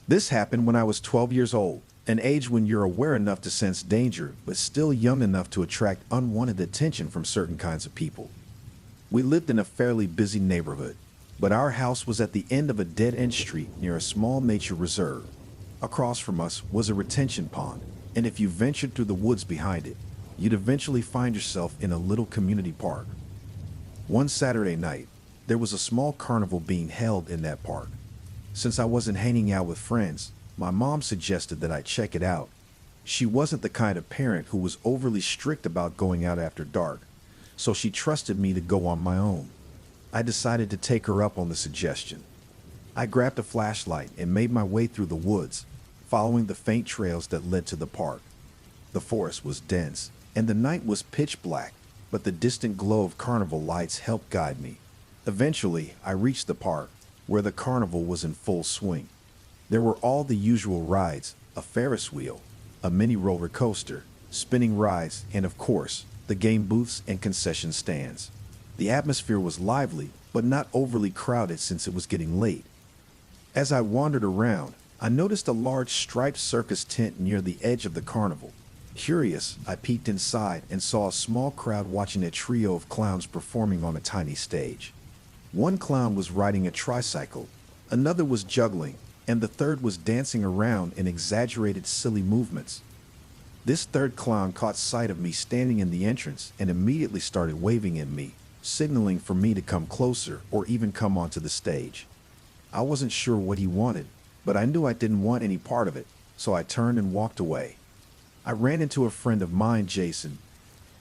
This happened when I was 12 years old, an age when you're aware enough to sense danger, but still young enough to attract unwanted attention from certain kinds of people. We lived in a fairly busy neighborhood, but our house was at the end of a dead-end street near a small nature reserve. Across from us was a retention pond, and if you ventured through the woods behind it, you'd eventually find yourself in a little community park. One Saturday night, there was a small carnival being held in that park. Since I wasn't hanging out with friends, my mom suggested that I check it out. She wasn't the kind of parent who was overly strict about going out after dark, so she trusted me to go on my own. I decided to take her up on the suggestion. I grabbed a flashlight and made my way through the woods, following the faint trails that led to the park. The forest was dense, and the night was pitch black, but the distant glow of carnival lights helped guide me. Eventually, I reached the park, where the carnival was in full swing. There were all the usual rides, a Ferris wheel, a mini roller coaster, spinning rides, and of course, the game booths and concession stands. The atmosphere was lively, but not overly crowded since it was getting late. As I wandered around, I noticed a large striped circus tent near the edge of the carnival. Curious, I peeked inside and saw a small crowd watching a trio of clowns performing on a tiny stage. One clown was riding a tricycle, another was juggling, and the third was dancing around in exaggerated silly movements. This third clown caught sight of me standing in the entrance and immediately started waving at me, signaling for me to come closer or even come onto the stage. I wasn't sure what he wanted, but I knew I didn't want any part of it, so I turned and walked away. I ran into a friend of mine, Jason,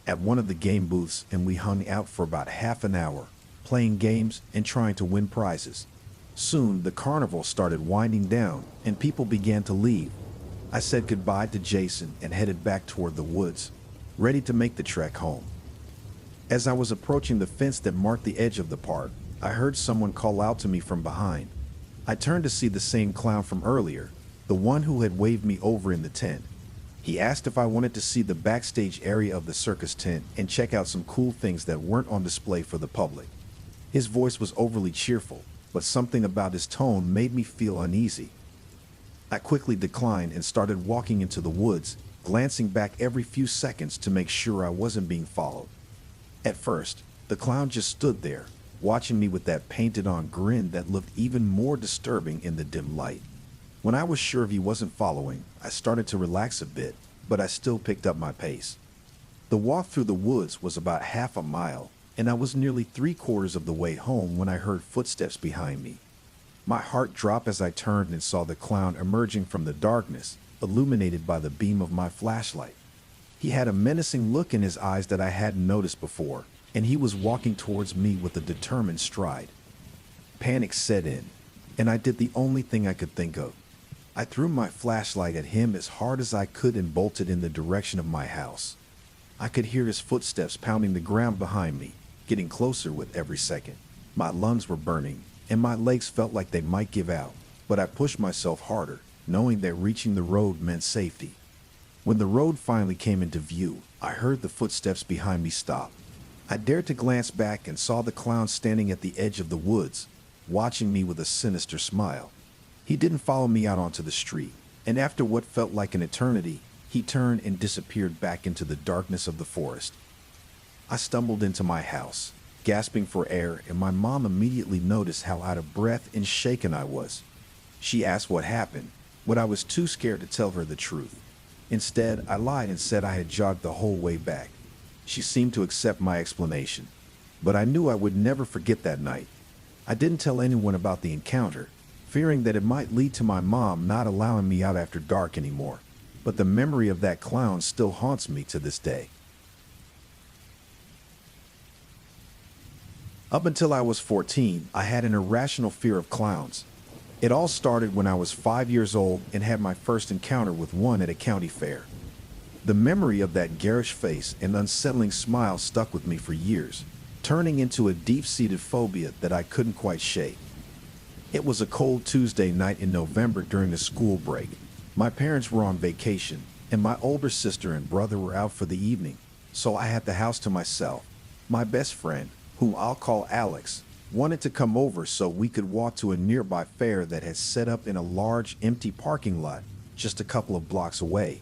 at one of the game booths, and we hung out for about half an hour, playing games and trying to win prizes. Soon, the carnival started winding down, and people began to leave. I said goodbye to Jason and headed back toward the woods, ready to make the trek home. As I was approaching the fence that marked the edge of the park, I heard someone call out to me from behind. I turned to see the same clown from earlier, the one who had waved me over in the tent. He asked if I wanted to see the backstage area of the circus tent and check out some cool things that weren't on display for the public. His voice was overly cheerful, but something about his tone made me feel uneasy. I quickly declined and started walking into the woods, glancing back every few seconds to make sure I wasn't being followed. At first, the clown just stood there, watching me with that painted-on grin that looked even more disturbing in the dim light. When I was sure he wasn't following, I started to relax a bit, but I still picked up my pace. The walk through the woods was about half a mile, and I was nearly 3/4 of the way home when I heard footsteps behind me. My heart dropped as I turned and saw the clown emerging from the darkness, illuminated by the beam of my flashlight. He had a menacing look in his eyes that I hadn't noticed before, and he was walking towards me with a determined stride. Panic set in, and I did the only thing I could think of. I threw my flashlight at him as hard as I could and bolted in the direction of my house. I could hear his footsteps pounding the ground behind me, getting closer with every second. My lungs were burning, and my legs felt like they might give out, but I pushed myself harder, knowing that reaching the road meant safety. When the road finally came into view, I heard the footsteps behind me stop. I dared to glance back and saw the clown standing at the edge of the woods, watching me with a sinister smile. He didn't follow me out onto the street, and after what felt like an eternity, he turned and disappeared back into the darkness of the forest. I stumbled into my house, gasping for air, and my mom immediately noticed how out of breath and shaken I was. She asked what happened, but I was too scared to tell her the truth. Instead, I lied and said I had jogged the whole way back. She seemed to accept my explanation, but I knew I would never forget that night. I didn't tell anyone about the encounter, fearing that it might lead to my mom not allowing me out after dark anymore, but the memory of that clown still haunts me to this day. Up until I was 14, I had an irrational fear of clowns. It all started when I was 5 years old and had my first encounter with one at a county fair. The memory of that garish face and unsettling smile stuck with me for years, turning into a deep-seated phobia that I couldn't quite shake. It was a cold Tuesday night in November during the school break. My parents were on vacation, and my older sister and brother were out for the evening, so I had the house to myself. My best friend, whom I'll call Alex, wanted to come over so we could walk to a nearby fair that had set up in a large empty parking lot just a couple of blocks away.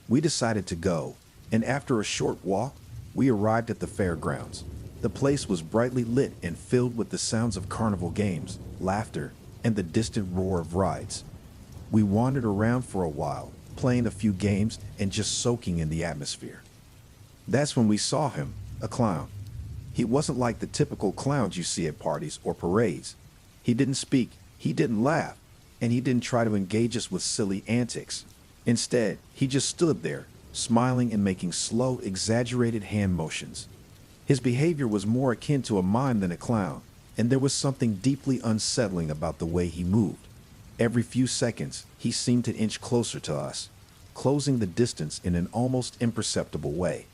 We decided to go, and after a short walk, we arrived at the fairgrounds. The place was brightly lit and filled with the sounds of carnival games, laughter, and the distant roar of rides. We wandered around for a while, playing a few games and just soaking in the atmosphere. That's when we saw him, a clown. He wasn't like the typical clowns you see at parties or parades. He didn't speak, he didn't laugh, and he didn't try to engage us with silly antics. Instead, he just stood there, smiling and making slow, exaggerated hand motions. His behavior was more akin to a mime than a clown, and there was something deeply unsettling about the way he moved. Every few seconds, he seemed to inch closer to us, closing the distance in an almost imperceptible way.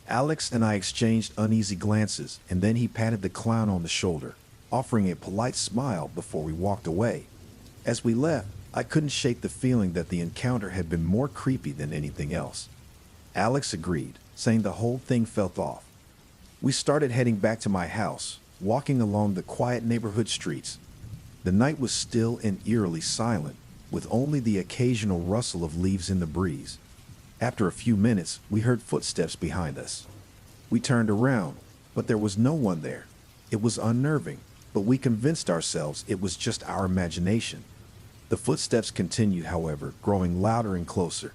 Alex and I exchanged uneasy glances, and then he patted the clown on the shoulder, offering a polite smile before we walked away. As we left, I couldn't shake the feeling that the encounter had been more creepy than anything else. Alex agreed, saying the whole thing felt off. We started heading back to my house, walking along the quiet neighborhood streets. The night was still and eerily silent, with only the occasional rustle of leaves in the breeze. After a few minutes, we heard footsteps behind us. We turned around, but there was no one there. It was unnerving, but we convinced ourselves it was just our imagination. The footsteps continued, however, growing louder and closer.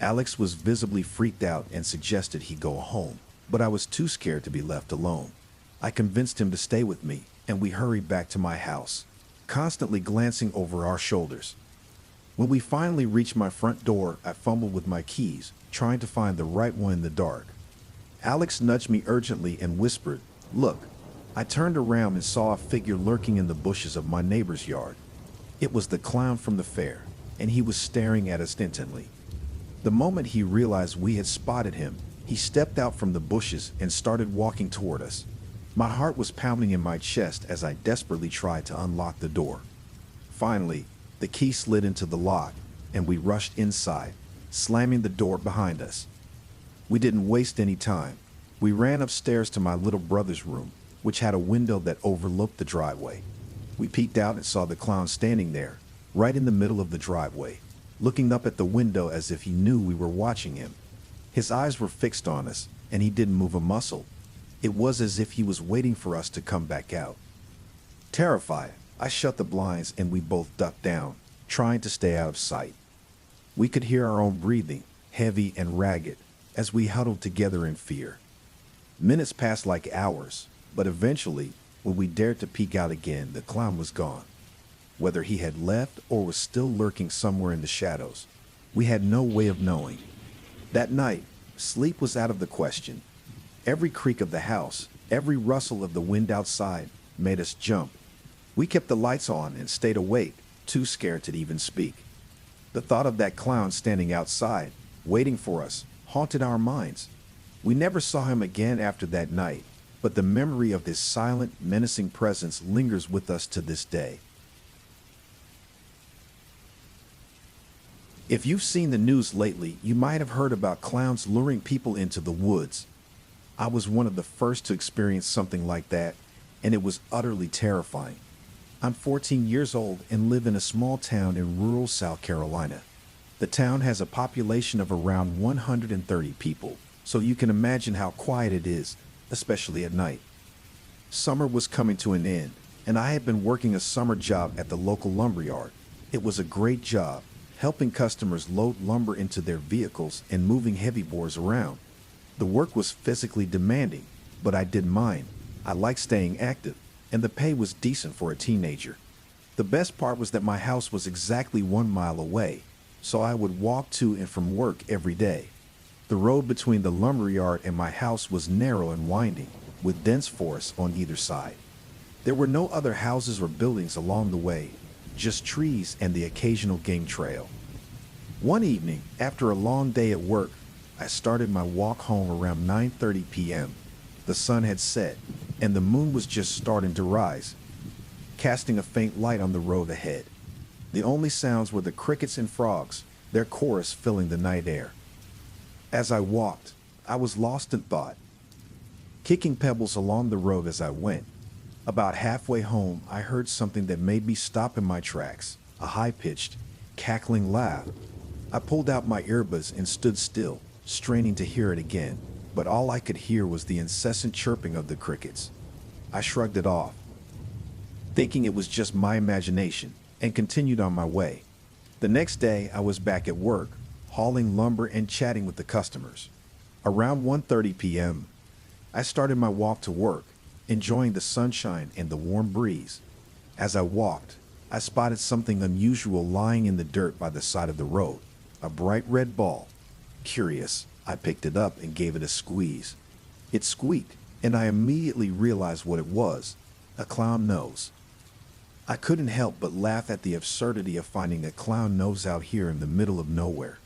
Alex was visibly freaked out and suggested he go home, but I was too scared to be left alone. I convinced him to stay with me, and we hurried back to my house, constantly glancing over our shoulders. When we finally reached my front door, I fumbled with my keys, trying to find the right one in the dark. Alex nudged me urgently and whispered, "Look." I turned around and saw a figure lurking in the bushes of my neighbor's yard. It was the clown from the fair, and he was staring at us intently. The moment he realized we had spotted him, he stepped out from the bushes and started walking toward us. My heart was pounding in my chest as I desperately tried to unlock the door. Finally, the key slid into the lock, and we rushed inside, slamming the door behind us. We didn't waste any time. We ran upstairs to my little brother's room, which had a window that overlooked the driveway. We peeked out and saw the clown standing there, right in the middle of the driveway, looking up at the window as if he knew we were watching him. His eyes were fixed on us, and he didn't move a muscle. It was as if he was waiting for us to come back out. Terrified, I shut the blinds and we both ducked down, trying to stay out of sight. We could hear our own breathing, heavy and ragged, as we huddled together in fear. Minutes passed like hours, but eventually, when we dared to peek out again, the clown was gone. Whether he had left or was still lurking somewhere in the shadows, we had no way of knowing. That night, sleep was out of the question. Every creak of the house, every rustle of the wind outside made us jump. We kept the lights on and stayed awake, too scared to even speak. The thought of that clown standing outside, waiting for us, haunted our minds. We never saw him again after that night, but the memory of his silent, menacing presence lingers with us to this day. If you've seen the news lately, you might have heard about clowns luring people into the woods. I was one of the first to experience something like that, and it was utterly terrifying. I'm 14 years old and live in a small town in rural South Carolina. The town has a population of around 130 people, so you can imagine how quiet it is, especially at night. Summer was coming to an end, and I had been working a summer job at the local lumberyard. It was a great job, helping customers load lumber into their vehicles and moving heavy boards around. The work was physically demanding, but I didn't mind. I liked staying active, and the pay was decent for a teenager. The best part was that my house was exactly 1 mile away, so I would walk to and from work every day. The road between the lumberyard and my house was narrow and winding, with dense forests on either side. There were no other houses or buildings along the way, just trees and the occasional game trail. One evening, after a long day at work, I started my walk home around 9:30 p.m. The sun had set, and the moon was just starting to rise, casting a faint light on the road ahead. The only sounds were the crickets and frogs, their chorus filling the night air. As I walked, I was lost in thought, kicking pebbles along the road as I went. About halfway home, I heard something that made me stop in my tracks, a high-pitched, cackling laugh. I pulled out my earbuds and stood still, straining to hear it again, but all I could hear was the incessant chirping of the crickets. I shrugged it off, thinking it was just my imagination, and continued on my way. The next day, I was back at work, hauling lumber and chatting with the customers. Around 1:30 p.m., I started my walk to work, enjoying the sunshine and the warm breeze. As I walked, I spotted something unusual lying in the dirt by the side of the road, a bright red ball. Curious, I picked it up and gave it a squeeze. It squeaked, and I immediately realized what it was, a clown nose. I couldn't help but laugh at the absurdity of finding a clown nose out here in the middle of nowhere.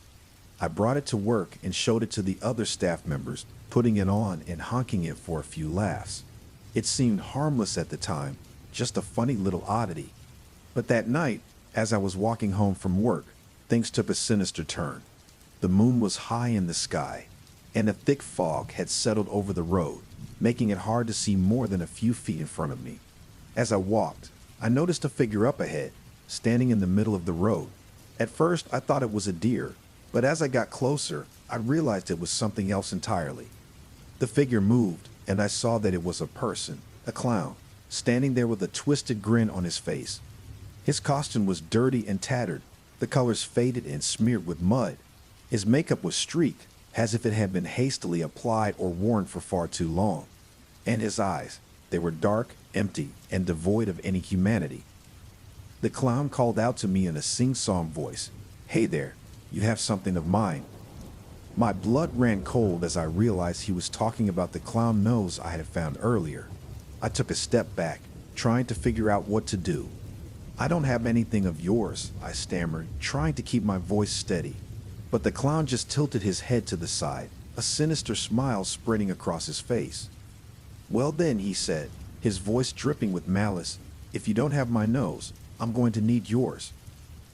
I brought it to work and showed it to the other staff members, putting it on and honking it for a few laughs. It seemed harmless at the time, just a funny little oddity. But that night, as I was walking home from work, things took a sinister turn. The moon was high in the sky, and a thick fog had settled over the road, making it hard to see more than a few feet in front of me. As I walked, I noticed a figure up ahead, standing in the middle of the road. At first, I thought it was a deer, but as I got closer, I realized it was something else entirely. The figure moved, and I saw that it was a person, a clown, standing there with a twisted grin on his face. His costume was dirty and tattered, the colors faded and smeared with mud. His makeup was streaked, as if it had been hastily applied or worn for far too long. And his eyes, they were dark, empty, and devoid of any humanity. The clown called out to me in a sing-song voice, "Hey there, you have something of mine." My blood ran cold as I realized he was talking about the clown nose I had found earlier. I took a step back, trying to figure out what to do. "I don't have anything of yours," I stammered, trying to keep my voice steady. But the clown just tilted his head to the side, a sinister smile spreading across his face. "Well then," he said, his voice dripping with malice, "if you don't have my nose, I'm going to need yours."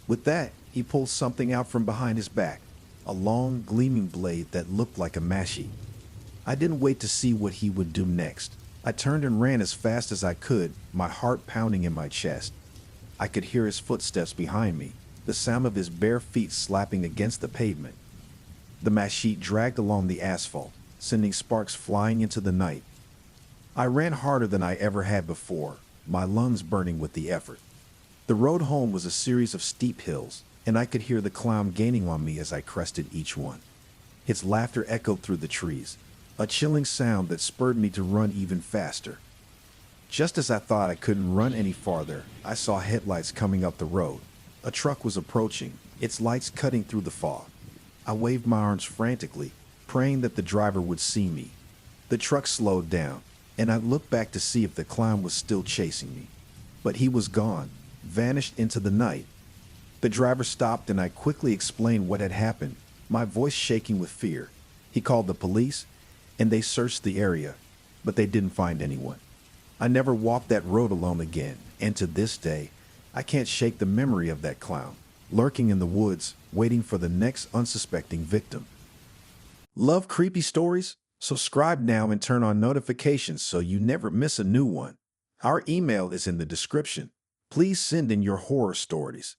With that, he pulled something out from behind his back, a long, gleaming blade that looked like a mashie. I didn't wait to see what he would do next. I turned and ran as fast as I could, my heart pounding in my chest. I could hear his footsteps behind me, the sound of his bare feet slapping against the pavement. The mashie dragged along the asphalt, sending sparks flying into the night. I ran harder than I ever had before, my lungs burning with the effort. The road home was a series of steep hills, and I could hear the clown gaining on me as I crested each one. His laughter echoed through the trees, a chilling sound that spurred me to run even faster. Just as I thought I couldn't run any farther, I saw headlights coming up the road. A truck was approaching, its lights cutting through the fog. I waved my arms frantically, praying that the driver would see me. The truck slowed down, and I looked back to see if the clown was still chasing me. But he was gone, vanished into the night. The driver stopped and I quickly explained what had happened, my voice shaking with fear. He called the police, and they searched the area, but they didn't find anyone. I never walked that road alone again, and to this day, I can't shake the memory of that clown, lurking in the woods, waiting for the next unsuspecting victim. Love creepy stories? Subscribe now and turn on notifications so you never miss a new one. Our email is in the description. Please send in your horror stories.